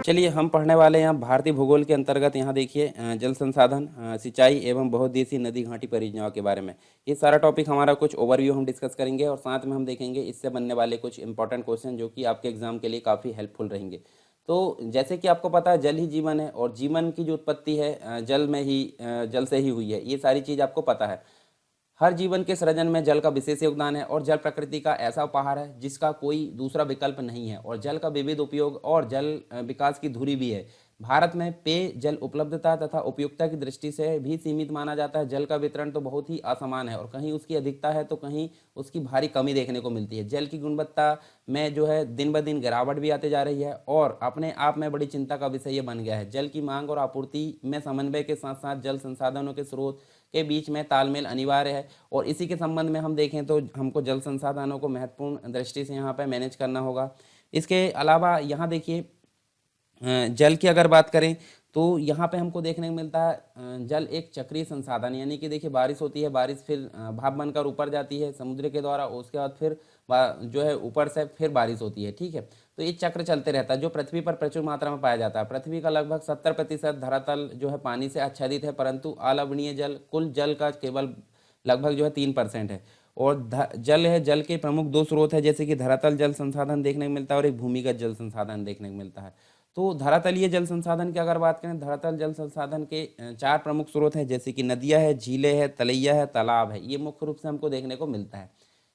चलिए हम पढ़ने वाले हैं यहाँ भारतीय भूगोल के अंतर्गत। यहाँ देखिए जल संसाधन, सिंचाई एवं बहुउद्देशीय नदी घाटी परियोजनाओं के बारे में ये सारा टॉपिक हमारा कुछ ओवरव्यू हम डिस्कस करेंगे और साथ में हम देखेंगे इससे बनने वाले कुछ इंपॉर्टेंट क्वेश्चन जो कि आपके एग्जाम के लिए काफ़ी हेल्पफुल रहेंगे। तो जैसे कि आपको पता है जल ही जीवन है और जीवन की जो उत्पत्ति है जल में ही जल से ही हुई है, ये सारी चीज़ आपको पता है। हर जीवन के सृजन में जल का विशेष योगदान है और जल प्रकृति का ऐसा उपहार है जिसका कोई दूसरा विकल्प नहीं है और जल का विविध उपयोग और जल विकास की धुरी भी है। भारत में पेय जल उपलब्धता तथा उपयुक्तता की दृष्टि से भी सीमित माना जाता है। जल का वितरण तो बहुत ही असमान है और कहीं उसकी अधिकता है तो कहीं उसकी भारी कमी देखने को मिलती है। जल की गुणवत्ता में जो है दिन ब दिन गिरावट भी आती जा रही है और अपने आप में बड़ी चिंता का विषय ये बन गया है। जल की मांग और आपूर्ति में समन्वय के साथ साथ जल संसाधनों के स्रोत के बीच में तालमेल अनिवार्य है और इसी के संबंध में हम देखें तो हमको जल संसाधनों को महत्वपूर्ण दृष्टि से यहाँ पर मैनेज करना होगा। इसके अलावा यहाँ देखिए जल की अगर बात करें तो यहाँ पे हमको देखने को मिलता है जल एक चक्रीय संसाधन, यानी कि देखिए बारिश होती है, बारिश फिर भाप बनकर ऊपर जाती है समुद्र के द्वारा, उसके बाद फिर जो है ऊपर से फिर बारिश होती है। ठीक है, तो ये चक्र चलते रहता है जो पृथ्वी पर प्रचुर मात्रा में पाया जाता है। पृथ्वी का लगभग 70% धरातल जो है पानी से आच्छादित है, परंतु अलवणीय जल कुल जल का केवल लगभग जो है 3% है। और जल है, जल के प्रमुख दो स्रोत है जैसे कि धरातल जल संसाधन देखने को मिलता है और एक भूमिगत जल संसाधन देखने को मिलता है। तो धरातलीय जल संसाधन की अगर बात करें, धरातल जल संसाधन के चार प्रमुख स्रोत हैं जैसे कि नदियां है, झीलें है, तलैया है, तालाब है। ये मुख्य रूप से हमको देखने को मिलता है।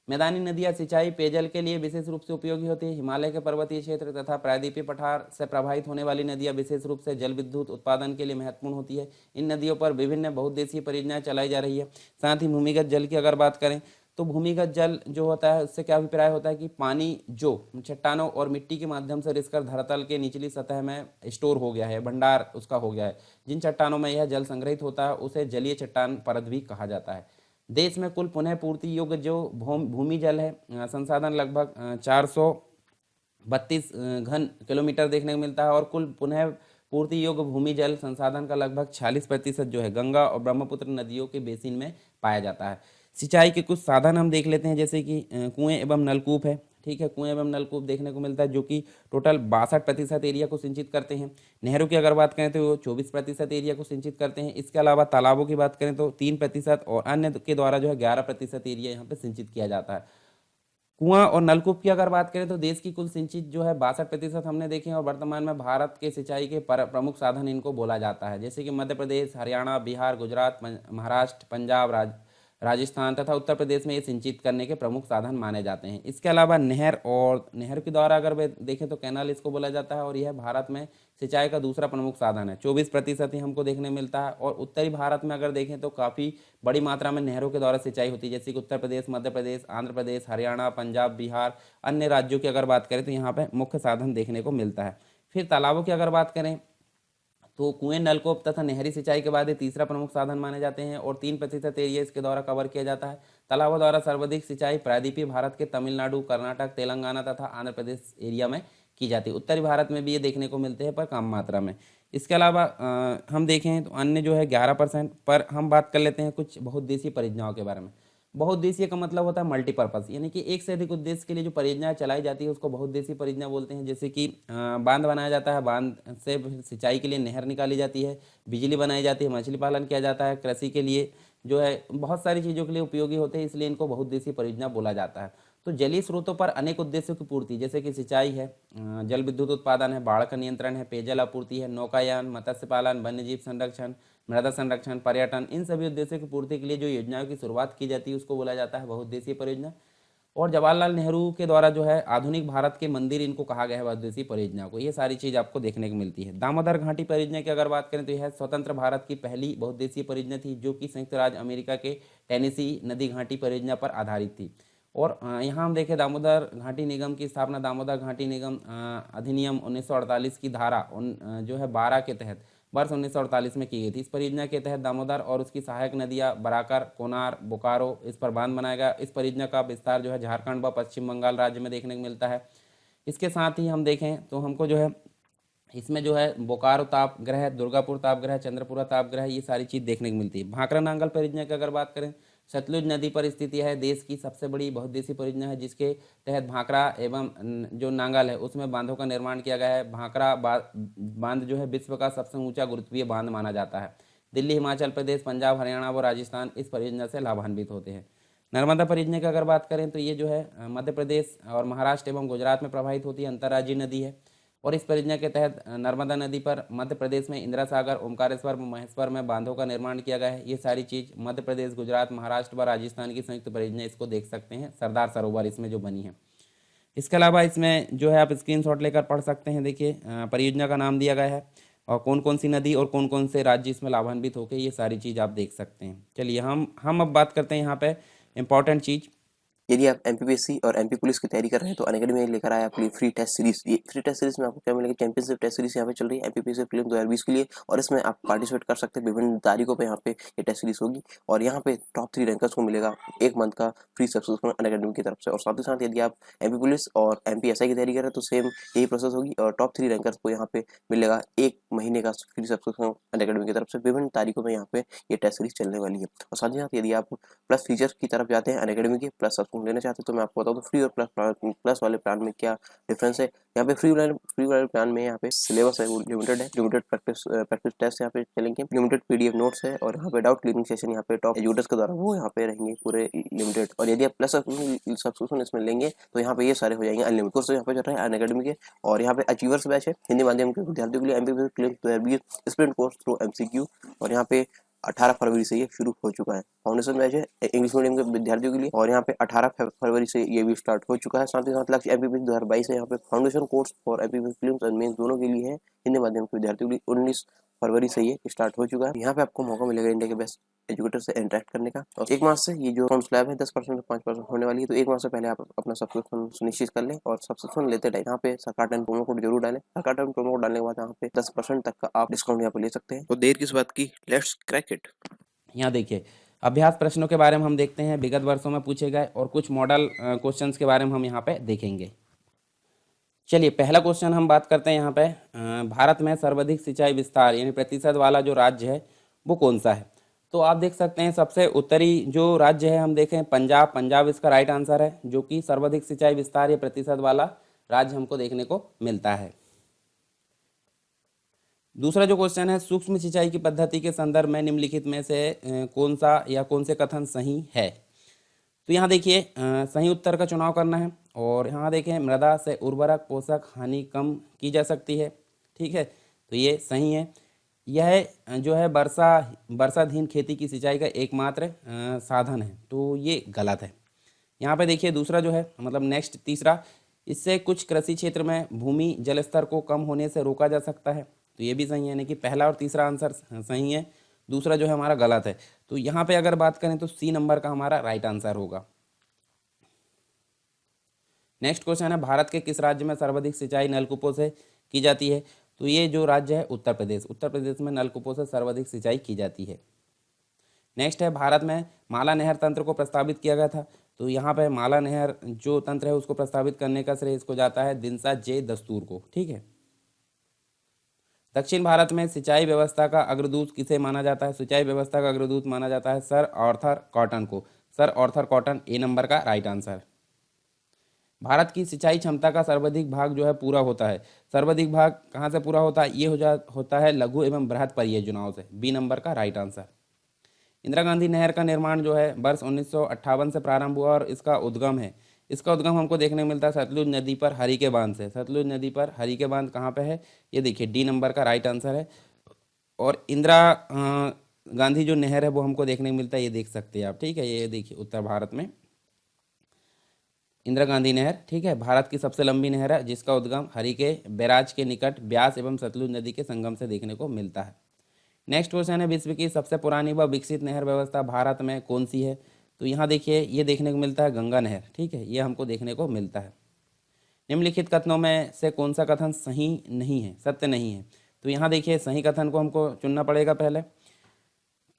मैदानी नदियां सिंचाई पेयजल के लिए विशेष रूप से उपयोगी होती है। हिमालय के पर्वतीय क्षेत्र तथा प्रायद्वीपीय पठार से प्रभावित होने वाली नदियां विशेष रूप से जल विद्युत उत्पादन के लिए महत्वपूर्ण होती है। इन नदियों पर विभिन्न बहुउद्देशीय परियोजनाएं चलाई जा रही है। साथ ही भूमिगत जल की अगर बात करें तो भूमिगत जल जो होता है उससे क्या अभिप्राय होता है कि पानी जो चट्टानों और मिट्टी के माध्यम से रिसकर धरातल के निचली सतह में स्टोर हो गया है, भंडार उसका हो गया है। जिन चट्टानों में यह जल संग्रहित होता है उसे जलीय चट्टान परत भी कहा जाता है। देश में कुल पुनः पूर्ति योग्य जो भूमि जल है संसाधन लगभग 432 घन किलोमीटर देखने को मिलता है और कुल पुनः पूर्ति योग्य भूमि जल संसाधन का लगभग 46% जो है गंगा और ब्रह्मपुत्र नदियों के बेसिन में पाया जाता है। सिंचाई के कुछ साधन हम देख लेते हैं जैसे कि कुएं एवं नलकूप है। ठीक है, कुएं एवं नलकूप देखने को मिलता है जो कि टोटल 62% एरिया को सिंचित करते हैं। नहरों की अगर बात करें तो वो 24% एरिया को सिंचित करते हैं। इसके अलावा तालाबों की बात करें तो 3% और अन्य के द्वारा जो है 11% एरिया यहाँ पे सिंचित किया जाता है। कुआं और नलकूप की अगर बात करें तो देश की कुल सिंचित जो है 62% हमने देखे हैं और वर्तमान में भारत के सिंचाई के प्रमुख साधन इनको बोला जाता है जैसे कि मध्य प्रदेश, हरियाणा, बिहार, गुजरात, महाराष्ट्र, पंजाब, राजस्थान तथा उत्तर प्रदेश में ये सिंचित करने के प्रमुख साधन माने जाते हैं। इसके अलावा नहर के द्वारा अगर देखें तो कैनाल इसको बोला जाता है और यह भारत में सिंचाई का दूसरा प्रमुख साधन है। 24% ही हमको देखने मिलता है और उत्तरी भारत में अगर देखें तो काफ़ी बड़ी मात्रा में नहरों के द्वारा सिंचाई होती है जैसे कि उत्तर प्रदेश, मध्य प्रदेश, आंध्र प्रदेश, हरियाणा, पंजाब, बिहार, अन्य राज्यों की अगर बात करें तो यहाँ पर मुख्य साधन देखने को मिलता है। फिर तालाबों की अगर बात करें तो कुएं, नलकूप तथा नहरी सिंचाई के बाद ये तीसरा प्रमुख साधन माने जाते हैं और 3% एरिया इसके द्वारा कवर किया जाता है। तालाबों द्वारा सर्वाधिक सिंचाई प्रायद्वीपीय भारत के तमिलनाडु, कर्नाटक, तेलंगाना तथा आंध्र प्रदेश एरिया में की जाती है। उत्तरी भारत में भी ये देखने को मिलते हैं पर कम मात्रा में। इसके अलावा हम देखें तो अन्य जो है 11%। पर हम बात कर लेते हैं कुछ बहुउद्देशीय परियोजनाओं के बारे में। बहुउद्देशीय का मतलब होता है मल्टीपर्पज़, यानी कि एक से अधिक उद्देश्य के लिए जो परियोजना चलाई जाती है उसको बहुउद्देशीय परियोजना बोलते हैं। जैसे कि बांध बनाया जाता है, बांध से सिंचाई के लिए नहर निकाली जाती है, बिजली बनाई जाती है, मछली पालन किया जाता है, कृषि के लिए जो है बहुत सारी चीज़ों के लिए उपयोगी होते हैं, इसलिए इनको बहुउद्देशीय परियोजना बोला जाता है। तो जलीय स्रोतों पर अनेक उद्देश्यों की पूर्ति जैसे कि सिंचाई है, जल विद्युत उत्पादन है, बाढ़ का नियंत्रण है, पेयजल आपूर्ति है, नौकायान, मत्स्य पालन, वन्यजीव संरक्षण, मृदा संरक्षण, पर्यटन, इन सभी उद्देश्यों की पूर्ति के लिए जो योजनाओं की शुरुआत की जाती है उसको बोला जाता है बहुउद्देशीय परियोजना। और जवाहरलाल नेहरू के द्वारा जो है आधुनिक भारत के मंदिर इनको कहा गया है बहुउद्देशीय परियोजना को। ये सारी चीज़ आपको देखने को मिलती है। दामोदर घाटी परियोजना की अगर बात करें तो यह स्वतंत्र भारत की पहली बहुउद्देशीय परियोजना थी जो कि संयुक्त राज्य अमेरिका के टेनेसी नदी घाटी परियोजना पर आधारित थी। और यहाँ हम देखें दामोदर घाटी निगम की स्थापना दामोदर घाटी निगम अधिनियम 1948 की धारा जो है 12 के तहत वर्ष 1948 में की गई थी। इस परियोजना के तहत दामोदर और उसकी सहायक नदियां बराकर, कोनार, बोकारो इस पर बांध बनाया गया। इस परियोजना का विस्तार जो है झारखंड व पश्चिम बंगाल राज्य में देखने को मिलता है। इसके साथ ही हम देखें तो हमको जो है इसमें जो है बोकारो तापगृह, दुर्गापुर तापगृह, चंद्रपुरा तापगृह, ये सारी चीज़ देखने को मिलती है। भाखड़ा नांगल परियोजना की अगर बात करें सतलुज नदी पर स्थित यह देश की सबसे बड़ी बहुउद्देशीय परियोजना है, जिसके तहत भाखड़ा एवं जो नांगल है उसमें बांधों का निर्माण किया गया है। भाखड़ा बांध जो है विश्व का सबसे ऊंचा गुरुत्वीय बांध माना जाता है। दिल्ली, हिमाचल प्रदेश, पंजाब, हरियाणा व राजस्थान इस परियोजना से लाभान्वित होते हैं। नर्मदा परियोजना की अगर बात करें तो ये जो है मध्य प्रदेश और महाराष्ट्र एवं गुजरात में प्रवाहित होती है, अंतर्राज्यीय नदी है। और इस परियोजना के तहत नर्मदा नदी पर मध्य प्रदेश में इंदिरा सागर, ओमकारेश्वर, महेश्वर में बांधों का निर्माण किया गया है। ये सारी चीज़ मध्य प्रदेश, गुजरात, महाराष्ट्र व राजस्थान की संयुक्त परियोजना, इसको देख सकते हैं। सरदार सरोवर इसमें जो बनी है। इसके अलावा इसमें जो है आप स्क्रीनशॉट लेकर पढ़ सकते हैं। देखिए परियोजना का नाम दिया गया है और कौन कौन सी नदी और कौन कौन से राज्य इसमें लाभान्वित होकर, ये सारी चीज़ आप देख सकते हैं। चलिए हम अब बात करते हैं यहाँ पे इंपॉर्टेंट चीज़। यदि आप एमपीपीएससी और एमपी पुलिस की तैयारी कर रहे हैं तो अनअकैडमी में लेकर आया अपनी फ्री टेस्ट सीरीज। ये फ्री टेस्ट सीरीज में आपको क्या मिलेगा, चैंपियनशिप टेस्ट सीरीज यहाँ पे चल रही है एमपीपीएससी प्रीलिम 2020 के लिए, और इसमें आप पार्टिसिपेट कर सकते हैं। विभिन्न तारीखों पे यहाँ पे ये टेस्ट सीरीज होगी और यहाँ पे टॉप 3 रैंकर्स को मिलेगा 1 मंथ का फ्री सब्सक्रिप्शन अनअकैडमी की तरफ से। और साथ ही साथ यदि आप एमपी पुलिस और एमपीएसआई की तैयारी कर रहे हैं तो सेम यही प्रोसेस होगी और टॉप 3 रैंकर्स को यहाँ पे मिलेगा 1 महीने का फ्री सब्सक्रिप्शन अनअकैडमी की तरफ से। विभिन्न तारीखों में यहाँ पे ये टेस्ट सीरीज चलने वाली है। और साथ ही साथ यदि आप प्लस फीचर की तरफ जाते हैं अनअकैडमी के, प्लस सब्सक्रिप्शन लेना चाहते हैं, तो मैं आपको बताऊँ तो फ्री और प्लस वाले प्लान में क्या डिफरेंस है। यहाँ पे फ्री वाले प्लान में यहाँ पे सिलेबस है वो लिमिटेड है, लिमिटेड प्रैक्टिस टेस्ट यहाँ पे चलेंगे, लिमिटेड पीडीएफ नोट्स है और यहाँ पे डाउट क्लियरिंग सेशन यहाँ पे टॉप एजुकेटर्स के द्वारा वो यहाँ पे रहेंगे पूरे लिमिटेड। और यदि आप प्लस सब्सक्रिप्शन इसमें लेंगे तो यहाँ पे ये सारे हो जाएंगे अनलिमिटेड कोर्स यहाँ पे चल रहे हैं अनअकैडमी के। और यहाँ पे अचीवर्स बैच है हिंदी माध्यम के विद्यार्थियों के लिए, MPPS sprint course through MCQ, और यहाँ पे 18 फरवरी से ये शुरू हो चुका है। फाउंडेशन बैच है इंग्लिश मीडियम के विद्यार्थियों के लिए और यहाँ पे 18 फरवरी से ये भी स्टार्ट हो चुका है। साथ ही साथ लक्ष्य एमपीपीएस 2022 है, यहाँ पे फाउंडेशन कोर्स और एमपीपीएस प्रीलिम्स एंड मेंस दोनों के लिए है हिंदी माध्यम के विद्यार्थियों के लिए। 19 फरवरी से ये स्टार्ट हो चुका है। यहाँ पे आपको मौका मिलेगा इंडिया के बेस्ट एजुकेटर से इंटरेक्ट करने का। और 1 माह से ये जो फॉर्म स्लैब है 10% से 5% होने वाली है, तो 1 माह से पहले आप अपना सब्सक्रिप्शन सुनिश्चित कर लें। और सब्सक्रिप्शन लेते टाइम यहाँ पे सरकार टाइम प्रोमो कोड जरूर डालें। सरकार टाइम प्रोमो कोड डालने के बाद यहाँ पे 10% तक का आप डिस्काउंट यहाँ पे ले सकते हैं। तो देर किस बात की, लेट्स क्रैक इट। यहाँ देखिए अभ्यास प्रश्नों के बारे में हम देखते हैं, विगत वर्षों में पूछे गए और कुछ मॉडल क्वेश्चंस के बारे में हम यहाँ पे देखेंगे। चलिए पहला क्वेश्चन हम बात करते हैं यहाँ पे, भारत में सर्वाधिक सिंचाई विस्तार यानी प्रतिशत वाला जो राज्य है वो कौन सा है। तो आप देख सकते हैं सबसे उत्तरी जो राज्य है हम देखें पंजाब इसका राइट आंसर है, जो कि सर्वाधिक सिंचाई विस्तार या प्रतिशत वाला राज्य हमको देखने को मिलता है। दूसरा जो क्वेश्चन है, सूक्ष्म सिंचाई की पद्धति के संदर्भ में निम्नलिखित में से कौन सा या कौन से कथन सही है। तो यहाँ देखिए सही उत्तर का चुनाव करना है और यहाँ देखें मृदा से उर्वरक पोषक हानि कम की जा सकती है, ठीक है, तो ये सही है। यह जो है वर्षाधीन खेती की सिंचाई का एकमात्र साधन है, तो ये गलत है। यहाँ पे देखिए दूसरा जो है मतलब नेक्स्ट तीसरा, इससे कुछ कृषि क्षेत्र में भूमि जल स्तर को कम होने से रोका जा सकता है, तो ये भी सही है। यानी कि पहला और तीसरा आंसर सही है, दूसरा जो है हमारा गलत है। तो यहाँ पे अगर बात करें तो सी नंबर का हमारा राइट आंसर होगा। नेक्स्ट क्वेश्चन है, भारत के किस राज्य में सर्वाधिक सिंचाई नलकूपों से की जाती है। तो ये जो राज्य है उत्तर प्रदेश में नलकूपों से सर्वाधिक सिंचाई की जाती है। नेक्स्ट है, भारत में माला नहर तंत्र को प्रस्तावित किया गया था। तो यहाँ पे माला नहर जो तंत्र है उसको प्रस्तावित करने का श्रेय इसको जाता है दिनसा जे दस्तूर को, ठीक है। दक्षिण भारत में सिंचाई व्यवस्था का अग्रदूत किसे माना जाता है। सिंचाई व्यवस्था का अग्रदूत माना जाता है सर आर्थर कॉटन को। सर आर्थर कॉटन ए नंबर का राइट आंसर। भारत की सिंचाई क्षमता का सर्वाधिक भाग जो है पूरा होता है। सर्वाधिक भाग कहाँ से पूरा होता है, ये होता है लघु एवं बृहद परियोजनाओं से, बी नंबर का राइट आंसर। इंदिरा गांधी नहर का निर्माण जो है वर्ष 1958 से प्रारंभ हुआ और इसका उद्गम हमको देखने को मिलता है सतलुज नदी पर हरिके बांध से। सतलुज नदी पर हरिके बांध कहाँ पे है, ये देखिए डी नंबर का राइट आंसर है। और इंदिरा गांधी जो नहर है वो हमको देखने को मिलता है, ये देख सकते हैं आप, ठीक है, ये देखिए उत्तर भारत में इंदिरा गांधी नहर, ठीक है, भारत की सबसे लंबी नहर है जिसका उद्गम हरिके बैराज के निकट ब्यास एवं सतलुज नदी के संगम से देखने को मिलता है। नेक्स्ट क्वेश्चन है, विश्व की सबसे पुरानी व विकसित नहर व्यवस्था भारत में कौन सी है। तो यहाँ देखिए ये देखने को मिलता है गंगा नहर, ठीक है, ये हमको देखने को मिलता है। निम्नलिखित कथनों में से कौन सा कथन सही नहीं है, सत्य नहीं है। तो यहाँ देखिए सही कथन को हमको चुनना पड़ेगा पहले।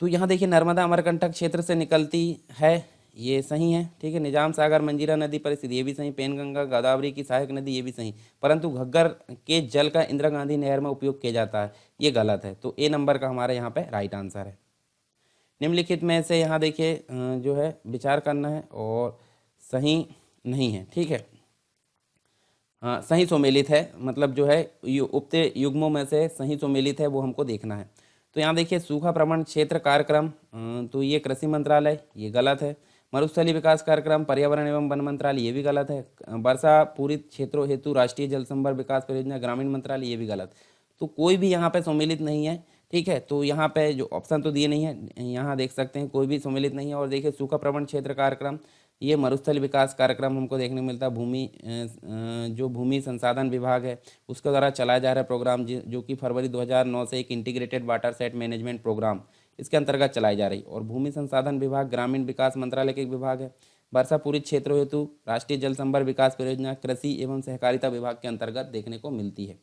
तो यहाँ देखिए नर्मदा अमरकंटक क्षेत्र से निकलती है, ये सही है, ठीक है। निजाम सागर मंजीरा नदी पर स्थित, ये भी सही। पेनगंगा गोदावरी की सहायक नदी, ये भी सही। परंतु घग्गर के जल का इंदिरा गांधी नहर में उपयोग किया जाता है, ये गलत है। तो ए नंबर का हमारे यहाँ पे राइट आंसर है। निम्नलिखित में से यहाँ देखिए जो है विचार करना है और सही नहीं है, ठीक है। हाँ, सही सुमेलित है, मतलब जो है उक्त युग्मों में से सही सुमेलित है वो हमको देखना है। तो यहाँ देखिए सूखा प्रबंधन क्षेत्र कार्यक्रम, तो ये कृषि मंत्रालय, ये गलत है। मरुस्थलीय विकास कार्यक्रम पर्यावरण एवं वन मंत्रालय, ये भी गलत है। वर्षा पूरित क्षेत्रों हेतु राष्ट्रीय जल संवर्धन विकास परियोजना ग्रामीण मंत्रालय, ये भी गलत। तो कोई भी यहाँ पे सम्मिलित नहीं है, ठीक है। तो यहाँ पे जो ऑप्शन तो दिए नहीं है, यहाँ देख सकते हैं कोई भी सम्मिलित नहीं है। और देखिए सूखा प्रबंधन क्षेत्र कार्यक्रम, ये मरुस्थल विकास कार्यक्रम हमको देखने को मिलता है। जो भूमि संसाधन विभाग है उसके द्वारा चलाया जा रहा है प्रोग्राम, जो कि फरवरी 2009 से एक integrated watershed management programme इसके अंतर्गत चलाई जा रही। और भूमि संसाधन विभाग ग्रामीण विकास मंत्रालय का एक विभाग है। वर्षा पूरित क्षेत्रों हेतु राष्ट्रीय जल संवर्धन विकास परियोजना कृषि एवं सहकारिता विभाग के अंतर्गत देखने को मिलती है।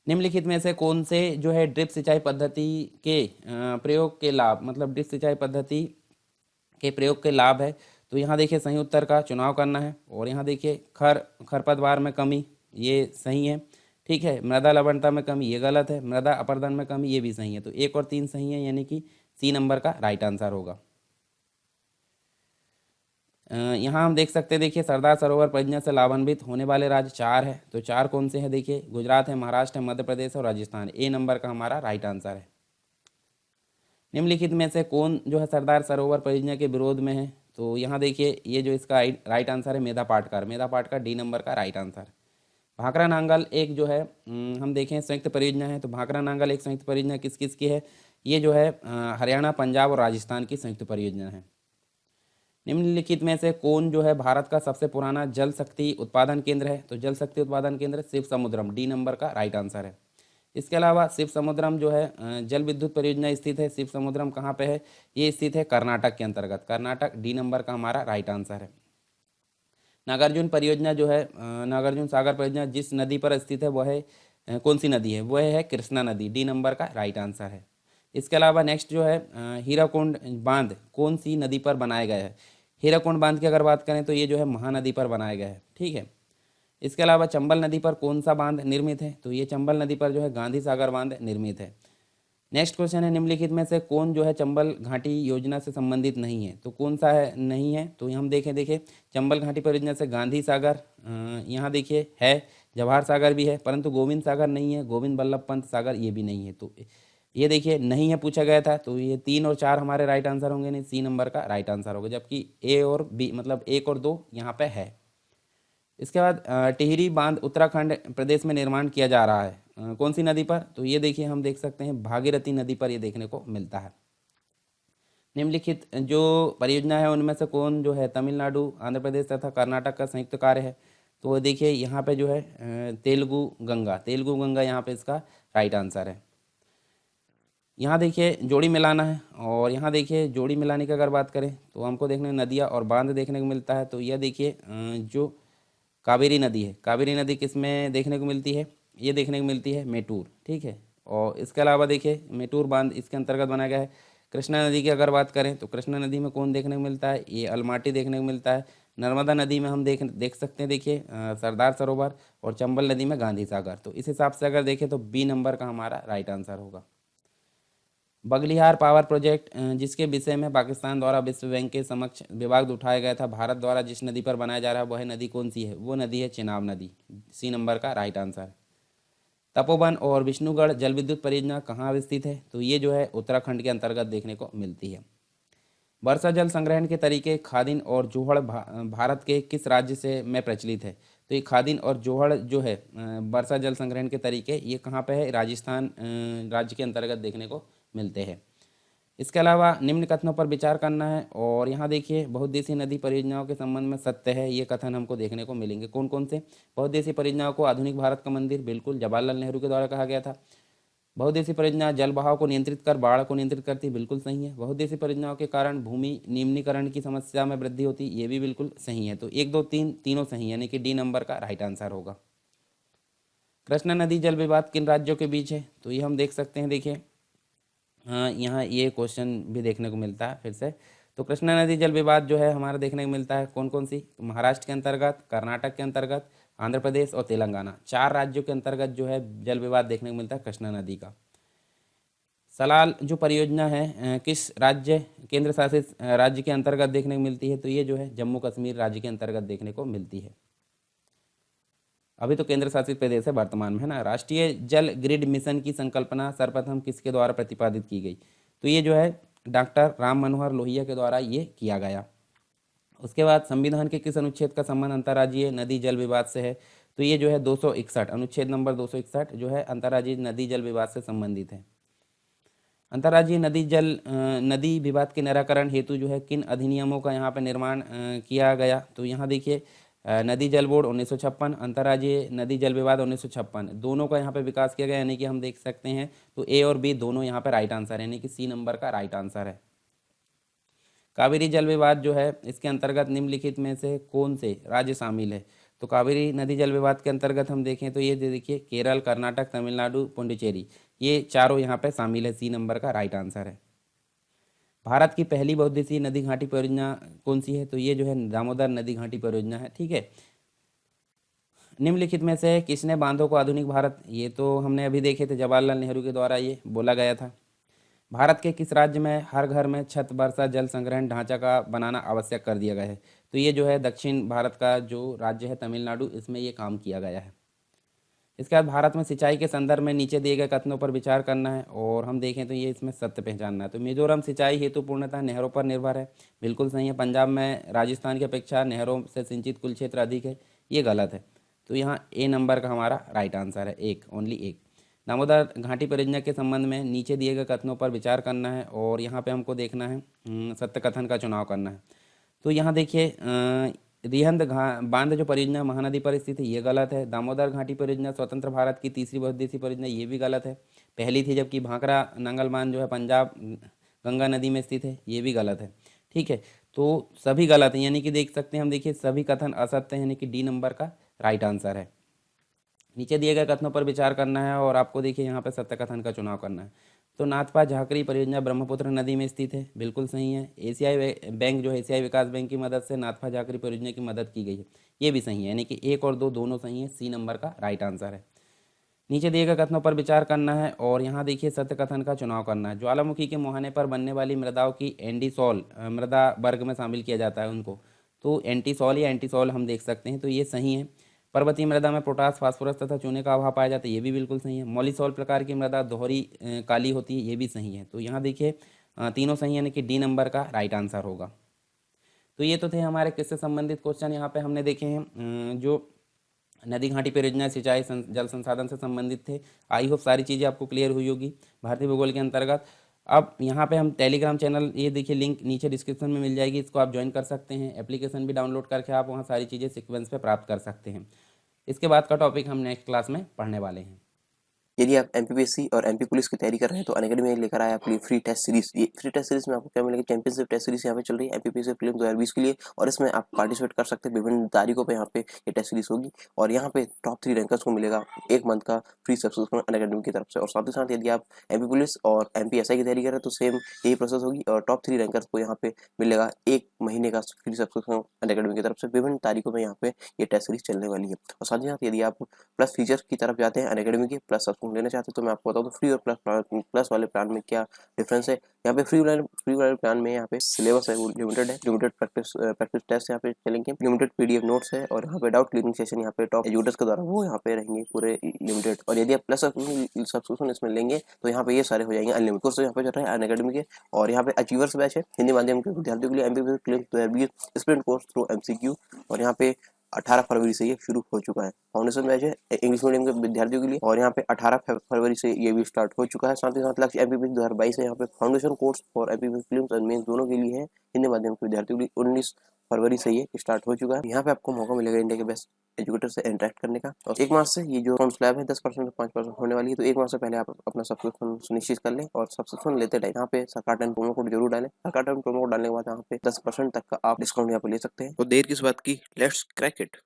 निम्नलिखित में से कौन से जो है ड्रिप सिंचाई पद्धति के प्रयोग के लाभ, मतलब ड्रिप सिंचाई पद्धति के प्रयोग के लाभ है। तो यहाँ देखिए सही उत्तर का चुनाव करना है। और यहाँ देखिए खरपतवार में कमी, ये सही है, ठीक है। मृदा लवणता में कमी, ये गलत है। मृदा अपरदन में कमी, ये भी सही है। तो 1 और 3 सही है, यानी कि सी नंबर का राइट आंसर होगा। यहाँ हम देख सकते हैं, देखिए सरदार सरोवर परियोजना से लाभान्वित होने वाले राज्य 4 है। तो 4 कौन से हैं? देखिए गुजरात है, महाराष्ट्र है, मध्य प्रदेश और राजस्थान। ए नंबर का हमारा राइट आंसर है। निम्नलिखित में से कौन जो है सरदार सरोवर परियोजना के विरोध में है? तो यहाँ देखिए ये जो इसका राइट आंसर है मेधा पाटकर। मेधा पाटकर डी नंबर का राइट आंसर। भाखड़ा नांगल एक जो है हम देखें संयुक्त परियोजना है। तो भाखड़ा नांगल एक संयुक्त परियोजना किस किस की है? ये जो है हरियाणा, पंजाब और राजस्थान की संयुक्त परियोजना है। निम्नलिखित में से कौन जो है भारत का सबसे पुराना जल शक्ति उत्पादन केंद्र है? तो जल शक्ति उत्पादन केंद्र शिव समुद्रम, डी नंबर का राइट आंसर है। इसके अलावा शिव समुद्रम जो है जल विद्युत परियोजना स्थित है। शिव समुद्रम कहाँ पे है? ये स्थित है कर्नाटक के अंतर्गत। कर्नाटक, डी नंबर का हमारा राइट आंसर है। नागार्जुन परियोजना जो है नागार्जुन सागर परियोजना जिस नदी पर स्थित है वह है कौन सी नदी है? वह है कृष्णा नदी, डी नंबर का राइट आंसर है। इसके अलावा नेक्स्ट जो है हीराकुंड बांध कौन सी नदी पर बनाया गया है? हीराकुंड बांध की अगर बात करें तो ये जो है महानदी पर बनाया गया है, ठीक है। इसके अलावा चंबल नदी पर कौन सा बांध निर्मित है? तो ये चंबल नदी पर जो है गांधी सागर बांध निर्मित है। नेक्स्ट क्वेश्चन है निम्नलिखित में से कौन जो है चंबल घाटी योजना से संबंधित नहीं है? तो कौन सा है नहीं है? तो हम देखिए चंबल घाटी परियोजना से गांधी सागर यहाँ देखिए है, जवाहर सागर भी है, परंतु गोविंद सागर नहीं है, गोविंद बल्लभ पंत सागर ये भी नहीं है। तो ये देखिए नहीं है पूछा गया था। तो ये 3 और 4 हमारे राइट आंसर होंगे, नहीं सी नंबर का राइट आंसर होगा। जबकि ए और बी मतलब 1 और 2 यहाँ पे है। इसके बाद टिहरी बांध उत्तराखंड प्रदेश में निर्माण किया जा रहा है कौन सी नदी पर? तो ये देखिए हम देख सकते हैं भागीरथी नदी पर ये देखने को मिलता है। निम्नलिखित जो परियोजना है उनमें से कौन जो है तमिलनाडु, आंध्र प्रदेश तथा कर्नाटक का संयुक्त कार्य है? तो देखिए यहाँ पे जो है तेलुगु गंगा यहाँ पे इसका राइट आंसर है। यहाँ देखिए जोड़ी मिलाना है। और यहाँ देखिए जोड़ी मिलाने की अगर बात करें तो हमको देखने नदियाँ और बांध देखने को मिलता है। तो यह देखिए जो कावेरी नदी है, कावेरी नदी किस में देखने को मिलती है? ये देखने को मिलती है मेटूर, ठीक है। और इसके अलावा देखिए मेटूर बांध इसके अंतर्गत बनाया गया है। कृष्णा नदी की अगर बात करें तो कृष्णा नदी में कौन देखने को मिलता है? ये अलमाटी देखने को मिलता है। नर्मदा नदी में हम देख सकते हैं देखिए सरदार सरोवर। और चंबल नदी में गांधी सागर। तो इस हिसाब से अगर देखें तो बी नंबर का हमारा राइट आंसर होगा। बगलिहार पावर प्रोजेक्ट जिसके विषय में पाकिस्तान द्वारा विश्व बैंक के समक्ष विवाद उठाया गया था, भारत द्वारा जिस नदी पर बनाया जा रहा है वह नदी कौन सी है? वो नदी है चेनाब नदी, सी नंबर का राइट आंसर। तपोवन और विष्णुगढ़ जल विद्युत परियोजना कहाँ स्थित है? तो ये जो है उत्तराखंड के अंतर्गत देखने को मिलती है। वर्षा जल संग्रहण के तरीके खादीन और जोहड़ भारत के किस राज्य से में प्रचलित है? तो ये खादीन और जोहड़ जो है वर्षा जल संग्रहण के तरीके ये कहाँ पे है? राजस्थान राज्य के अंतर्गत देखने को मिलते हैं। इसके अलावा निम्न कथनों पर विचार करना है। और यहाँ देखिए बहुउद्देशीय नदी परियोजनाओं के संबंध में सत्य है, ये कथन हमको देखने को मिलेंगे। कौन कौन से? बहुउद्देशीय परियोजनाओं को आधुनिक भारत का मंदिर, बिल्कुल जवाहरलाल नेहरू के द्वारा कहा गया था। बहुउद्देशीय परियोजना जल बहाव को नियंत्रित कर बाढ़ को नियंत्रित करती, बिल्कुल सही है। बहुउद्देशीय परियोजनाओं के कारण भूमि निम्नीकरण की समस्या में वृद्धि होती, ये भी बिल्कुल सही है। तो 1, 2, 3 तीनों सही है, यानी कि डी नंबर का राइट आंसर होगा। कृष्णा नदी जल विवाद किन राज्यों के बीच है? तो ये हम देख सकते हैं, देखिए हाँ यहाँ ये क्वेश्चन भी देखने को मिलता है फिर से। तो कृष्णा नदी जल विवाद जो है हमारा देखने को मिलता है कौन कौन सी? महाराष्ट्र के अंतर्गत, कर्नाटक के अंतर्गत, आंध्र प्रदेश और तेलंगाना, 4 राज्यों के अंतर्गत जो है जल विवाद देखने को मिलता है कृष्णा नदी का। सलाल जो परियोजना है किस राज्य केंद्र शासित राज्य के अंतर्गत देखने को मिलती है? तो ये जो है जम्मू कश्मीर राज्य के अंतर्गत देखने को मिलती है। अभी तो केंद्र शासित प्रदेश है वर्तमान में, है ना। राष्ट्रीय जल ग्रिड मिशन की संकल्पना सर्वप्रथम किसके द्वारा प्रतिपादित की गई? तो ये जो है डॉक्टर राम मनोहर लोहिया के द्वारा ये किया गया। उसके बाद संविधान के किस अनुच्छेद का संबंध अंतर्राज्यीय नदी जल विवाद से है? तो ये जो है 261 अनुच्छेद नंबर 261 जो है अंतर्राज्यीय नदी जल विवाद से संबंधित है। अंतर्राज्यीय नदी विवाद के निराकरण हेतु जो है किन अधिनियमों का यहाँ पे निर्माण किया गया? तो यहाँ देखिए नदी जल बोर्ड 1956, अंतर्राज्यीय नदी जल विवाद 1956, दोनों का यहाँ पे विकास किया गया। यानी कि हम देख सकते हैं तो ए और बी दोनों यहाँ पे राइट आंसर है, यानी कि सी नंबर का राइट आंसर है। कावेरी जल विवाद जो है इसके अंतर्गत निम्नलिखित में से कौन से राज्य शामिल है? तो कावेरी नदी जल विवाद के अंतर्गत हम देखें तो ये देखिए केरल, कर्नाटक, तमिलनाडु, पुडुचेरी, ये चारों यहाँ पे शामिल है। सी नंबर का राइट आंसर है। भारत की पहली बहुउद्देशीय नदी घाटी परियोजना कौन सी है? तो ये जो है दामोदर नदी घाटी परियोजना है, ठीक है। निम्नलिखित में से किसने बांधों को आधुनिक भारत, ये तो हमने अभी देखे थे, जवाहरलाल नेहरू के द्वारा ये बोला गया था। भारत के किस राज्य में हर घर में छत वर्षा जल संग्रहण ढांचा का बनाना आवश्यक कर दिया गया है? तो ये जो है दक्षिण भारत का जो राज्य है तमिलनाडु, इसमें ये काम किया गया है। इसके बाद भारत में सिंचाई के संदर्भ में नीचे दिए गए कथनों पर विचार करना है, और हम देखें तो ये इसमें सत्य पहचानना है। तो मिजोरम सिंचाई हेतु पूर्णतः नहरों पर निर्भर है, बिल्कुल सही है। पंजाब में राजस्थान की अपेक्षा नहरों से सिंचित कुल क्षेत्र अधिक है, ये गलत है। तो यहाँ ए नंबर का हमारा राइट आंसर है, एक, ओनली एक। दामोदर घाटी परियोजना के संबंध में नीचे दिए गए कथनों पर विचार करना है, और यहाँ पे हमको देखना है सत्य कथन का चुनाव करना है। तो यहाँ देखिए रिहंद बांध जो परियोजना महानदी पर स्थित है, ये गलत है। दामोदर घाटी परियोजना स्वतंत्र भारत की तीसरी बहुउद्देशीय परियोजना, ये भी गलत है, पहली थी। जबकि भाखड़ा नंगल बांध जो है पंजाब गंगा नदी में स्थित है, ये भी गलत है, ठीक है। तो सभी गलत हैं, यानी कि देख सकते हैं हम, देखिए सभी कथन असत्य हैं, यानी कि डी नंबर का राइट आंसर है। नीचे दिए गए कथनों पर विचार करना है, और आपको देखिए यहाँ पे सत्य कथन का चुनाव करना है। तो नाथपा झाकरी परियोजना ब्रह्मपुत्र नदी में स्थित है, बिल्कुल सही है। एशियाई बैंक जो है एशियाई विकास बैंक की मदद से नाथपा झाकरी परियोजना की मदद की गई है, ये भी सही है, यानी कि एक और दो दोनों सही है। सी नंबर का राइट आंसर है। नीचे दिए गए कथनों पर विचार करना है, और यहाँ देखिए सत्य कथन का चुनाव करना है। ज्वालामुखी के मुहाने पर बनने वाली मृदाओं की एंडीसॉल मृदा वर्ग में शामिल किया जाता है उनको। तो एंटीसॉल या एंटीसॉल हम देख सकते हैं, तो ये सही है। पर्वतीय मृदा में पोटास, फास्फोरस तथा चूने का अभाव पाया जाता है, ये भी बिल्कुल सही है। मॉलिसॉल प्रकार की मृदा दोहरी काली होती है, ये भी सही है। तो यहाँ देखिए तीनों सही है, यानी कि डी नंबर का राइट आंसर होगा। तो ये तो थे हमारे किससे संबंधित क्वेश्चन, यहाँ पे हमने देखे हैं जो नदी घाटी परियोजना सिंचाई जल संसाधन से संबंधित थे। आई होप सारी चीज़ें आपको क्लियर हुई होगी भारतीय भूगोल के अंतर्गत। अब यहाँ पे हम टेलीग्राम चैनल, ये देखिए लिंक नीचे डिस्क्रिप्शन में मिल जाएगी, इसको आप ज्वाइन कर सकते हैं। एप्लीकेशन भी डाउनलोड करके आप वहाँ सारी चीज़ें सीक्वेंस पे प्राप्त कर सकते हैं। इसके बाद का टॉपिक हम नेक्स्ट क्लास में पढ़ने वाले हैं। यदि आप एमपीपीएससी और एमपी पुलिस की तैयारी कर रहे हैं तो अनअकैडमी में लेकर आया अपनी फ्री टेस्ट सीरीज। ये फ्री टेस्ट सीरीज में आपको क्या मिलेगा? चैंपियनशिप टेस्ट सीरीज यहाँ पे चल रही है एमपीपीएससी प्रीलिम्स 2020 के लिए, और इसमें आप पार्टिसिपेट कर सकते हैं। विभिन्न तारीखों पे यहाँ पे ये टेस्ट सीरीज होगी, और यहाँ पे टॉप 3 रैंकर्स को मिलेगा 1 मंथ का फ्री सब्सक्रिप्शन अनअकैडमी की तरफ से। और साथ ही साथ यदि आप एमपी पुलिस और एमपीएसआई की तैयारी कर रहे हैं तो सेम यही प्रोसेस होगी, और टॉप 3 रैंकर्स को यहाँ पे मिलेगा 1 महीने का फ्री सब्सक्रिप्शन अनअकैडमी की तरफ से। विभिन्न तारीखों में यहाँ पे ये टेस्ट सीरीज चलने वाली है। और साथ ही साथ यदि आप प्लस फीचर की तरफ जाते हैं अनअकैडमी के, प्लस सब्सक्रिप्शन लेना चाहते हैं, तो मैं आपको बताऊँ तो फ्री और प्लस वाले प्लान में क्या डिफरेंस है। यहाँ पे फ्री वाले प्लान में यहाँ पे सिलेबस है वो लिमिटेड है, लिमिटेड प्रैक्टिस टेस्ट यहाँ पे चलेंगे, लिमिटेड पीडीएफ नोट्स है, और यहाँ पे डाउट क्लियरिंग सेशन यहाँ पे टॉप एजुकेटर्स के द्वारा वो यहाँ पे रहेंगे पूरे लिमिटेड। और यदि आप प्लस सब्सक्रिप्शन इसमें लेंगे तो यहाँ पे ये सारे हो जाएंगे अनलिमिटेड। कोर्स यहाँ पे चल रहे हैं अनअकैडमी के, और यहाँ पे अचीवर्स बैच है हिंदी माध्यम के विद्यार्थियों के लिए, MPPSC sprint course through MCQ, और यहाँ पे 18 फरवरी से ये शुरू हो चुका है। फाउंडेशन बैच है इंग्लिश मीडियम के विद्यार्थियों के लिए, और यहाँ पे 18 फरवरी से ये भी स्टार्ट हो चुका है। साथ ही साथ लक्ष्य एमपीपीएससी 2022 है, यहाँ पे foundation course for MPPSC prelims and mains दोनों के लिए है, हिंदी माध्यम के विद्यार्थियों के लिए 19 फरवरी से ये स्टार्ट हो चुका है। यहाँ पे आपको मौका मिलेगा इंडिया के बेस्ट एजुकेटर से इंटरेक्ट करने का। और 1 मार्च से ये जो फॉर्म स्लैब है 10% से 5% होने वाली है, तो 1 मार्च से पहले आप अपना सब्सक्रिप्शन सुनिश्चित कर लें। और सब्सक्रिप्शन लेते टाइम यहाँ पे सरकार टाइम प्रोमो कोड जरूर डालें। सरकार टाइम प्रोमो कोड डालने के बाद यहाँ पे 10% तक का आप डिस्काउंट यहाँ पे ले सकते हैं। तो देर किस बात की, लेट्स क्रैक इट।